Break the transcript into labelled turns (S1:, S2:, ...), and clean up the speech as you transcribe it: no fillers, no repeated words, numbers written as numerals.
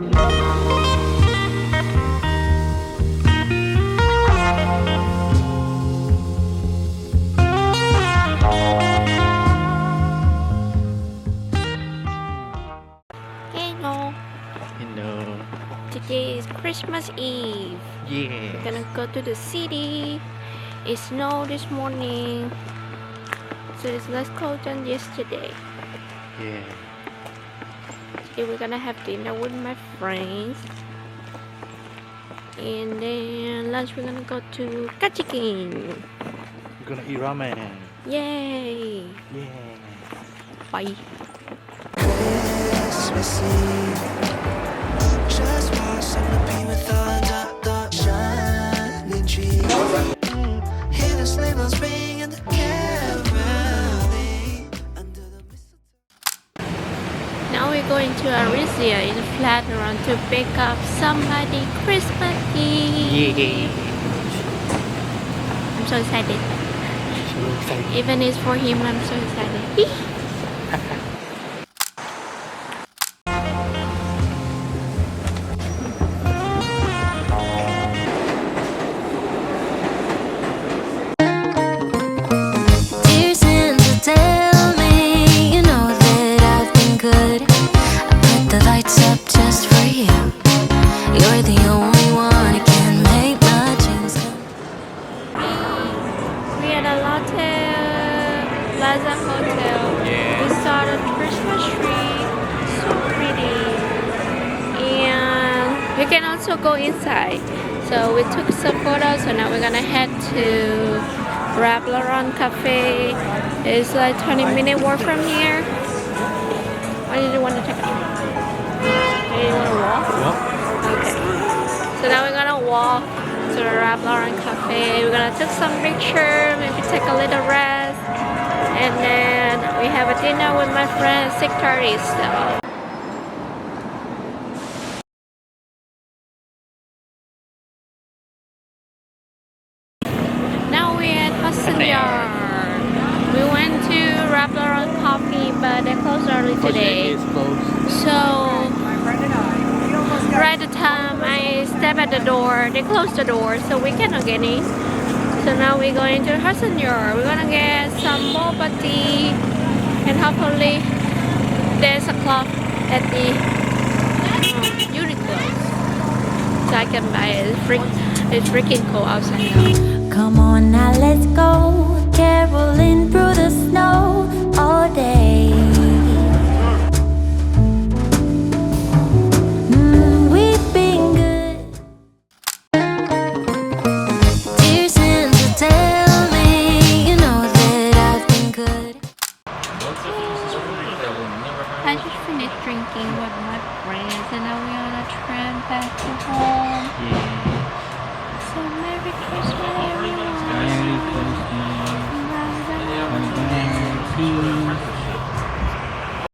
S1: Hello.
S2: Hello.
S1: Today is Christmas Eve.
S2: Yes.
S1: We're gonna go to the city. It snowed this morning, so it's less cold than yesterday.
S2: Yeah.
S1: Today we're gonna have dinner with my friends, and then lunch we're gonna go to Kachikin.
S2: We're gonna eat ramen.
S1: Yay!
S2: Yeah.
S1: Bye.
S3: Christmas Eve, just want something to be with under the shining tree. Hear the sleigh bells ring and the caroling under the mistletoe.
S1: Now we're going to Arisia in Flatteron to pick up somebody Christmas Eve.
S2: Yeah.
S1: I'm so excited.
S2: So excited.
S1: Even it's for him, I'm so excited.
S4: Dear Santa, tell me you know that I've been good. I put the lights up just for you. You're the only one who can make my dreams come.
S1: We at a Plaza Hotel.
S2: Yeah.
S1: We saw the Christmas tree, so pretty, and we can also go inside. So we took some photos, so now we're gonna head to Rablaron Cafe. It's like 20-minute walk from here. Or did you want to take a Did you want to walk? Okay. So now we're gonna walk to the Rablaron Cafe. We're gonna take some picture, maybe take a little rest, and then we have a dinner with my friend at 6:30. So. Now we're at Hudson Yard. We went to Rablaron Coffee, but they closed early today.
S2: It's closed.
S1: So, right at the time I step at the door, they closed the door, so we cannot get in. So now we're going to Hudson Yard. We're gonna get some boba tea, and hopefully there's a clock at the Uniqlo, so I can buy it. It's freaking cold outside now.
S4: Come on now, let's go. Caroling through the snow all day. We've been good. Dear Santa, tell me you know that I've been good.
S1: I just finished drinking with my friends, and now we're on a train back to home.
S2: Yeah.
S1: So Merry Christmas.